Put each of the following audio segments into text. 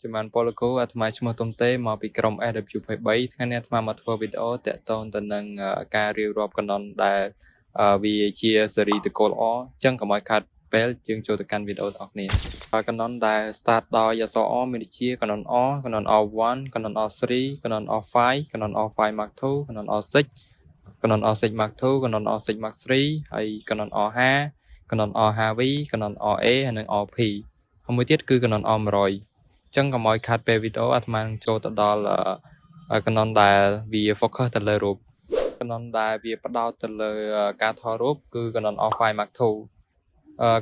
Chúng mình bỏ lỡ à tham gia trong tế mà bịក្រុម AWP3 ថ្ងៃនេះអាត្មាមកធ្វើវីដេអូតាក់ទងទៅនឹងការរៀបរាប់កណ្ដុនដែលវាជាសេរីតកូលល្អអញ្ចឹងកុំឲ្យខាត់ពេលយើងចូលទៅកាន់វីដេអូទាំងអស់គ្នាកណ្ដុនដែល start ដោយអក្សរ O មានដូចជាកណ្ដុន O កណ្ដុន O1 កណ្ដុន O3 កណ្ដុន O5 កណ្ដុន O5 Mark 2កណ្ដុន O6 កណ្ដុន O6 Mark 2កណ្ដុន O6 Mark 3ហើយកណ្ដុន O5 កណ្ដុន O5V កណ្ដុន OA ហើយនិង OP ហើយមួយទៀតគឺកណ្ដុន O100ចឹងកុំឲ្យខាត់ពេលវីដេអូអាត្មានឹងចូលទៅដល់កណ្ដុនដែលវា focus ទៅលើរូបកណ្ដុនដែលវាផ្ដោតទៅលើការថតរូបគឺកណ្ដុន O5 Mark II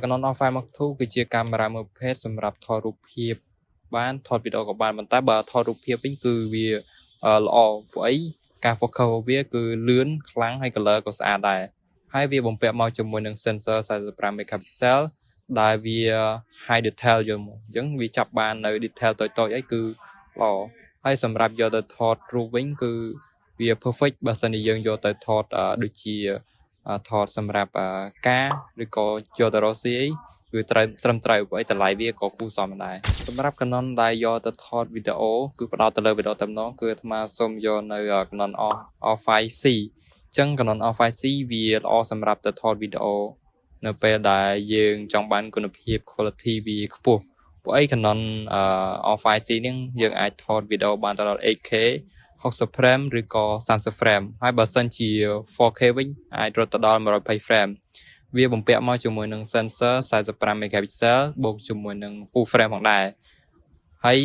កណ្ដុន O5 Mark II គឺជាកាមេរ៉ាមួយប្រភេទសម្រាប់ថតរូបភាពបានថតវីដេអូក៏បានប៉ុន្តែបើថតរូបភាពវិញគឺវាល្អព្រោះអីការ focus របស់វាគឺលឿនខ្លាំងហើយ color ក៏ស្អាតដែរហើយវាបំពាក់មកជាមួយនឹង sensor 45 megapixel ដែលវា high detail យកមកអញ្ចឹងវាចាប់បាននៅ detail តូចៗអីគឺល្អហើយសម្រាប់យកទៅថតរូបវិញគឺវា perfect បើសិនជាយើងយកទៅថតដូចជាថតសម្រាប់ការឬក៏យកទៅរកស៊ីអីគឺត្រូវត្រឹមត្រូវព្រោះតម្លៃវាក៏គួរសមដែរសម្រាប់ Canon ដែលយកទៅថតវីដេអូគឺផ្ដោតទៅលើវីដេអូតែម្ដងគឺអាត្មាសូមយកនៅ Canon R5C អញ្ចឹង Canon R5C វាល្អសម្រាប់ទៅថតវីដេអូនៅពេលដែលយើងចង់បានគុណភាព quality វាខ្ពស់ព្រោះអី Canon R5C នេះយើងអាចថតវីដេអូបានដល់ 8K 60 frame ឬក៏30 frame ហើយបើសិនជា 4K វិញអាចរត់ទៅដល់120 frame វាបំពាក់មកជាមួយនឹង sensor 45 megapixel បូកជាមួយនឹង full frame ផងដែរហើយ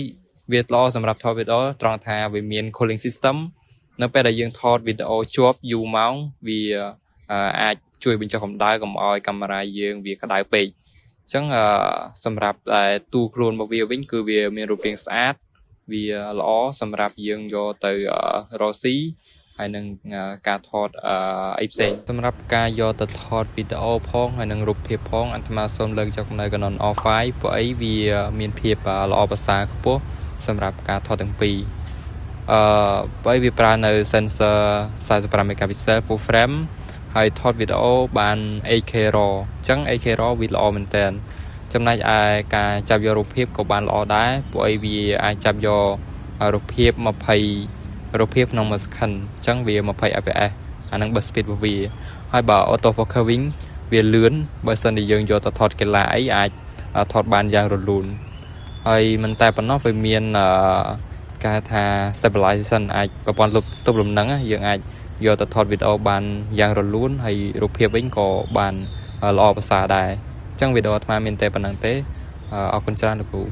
វាល្អសម្រាប់ថតវីដេអូត្រង់ថាវាមាន cooling system នៅពេលដែលយើងថតវីដេអូជាប់យូរម៉ោងវាអាចជួយបញ្ចុះកម្ដៅកុំឲ្យកាមេរ៉ាយើងវាក្ដៅពេកអញ្ចឹងសម្រាប់តែទូខ្លួនរបស់វាវិញគឺវាមានរូបរាងស្អាតវាល្អសម្រាប់យើងយកទៅរកស៊ីហើយនឹងការថតអីផ្សេងសម្រាប់ការយកទៅថតវីដេអូផងហើយនឹងរូបភាពផងអាត្មាសូមលើកយកនៅ Canon R5 ព្រោះអីវាមានភាពល្អប្រសើរខ្ពស់សម្រាប់ការថតទាំងពីរព្រោះវាប្រើនៅ sensor 45 megapixel full frame ហើយថតវីដេអូបាន 8K RAW អញ្ចឹង 8K RAW វាល្អមែនតើចំណែកឯការចាប់យករូបភាពក៏បានល្អដែរព្រោះអីវាអាចចាប់យករូបភាព20រូបភាពក្នុង1 second អញ្ចឹងវា20 fps អានឹងបើ speed របស់វាហើយបើ auto focus វិញវាលឿនបើសិនជាយើងយកទៅថតកីឡាអីអាចថតបានយ៉ាងរលូនហើយមិនតែប៉ុណ្ណោះវាមានការថា stabilization អាចប្រព័ន្ធទប់លំនឹងយើងអាចយកទៅថតវីដេអូបានយ៉ាងរលូនហើយរូបភាពវិញក៏បានល្អប្រសើរដែរអញ្ចឹងវីដេអូអាត្មាមានតែប៉ុណ្្នឹងទេអរគុណច្រើនលោកគ្រូ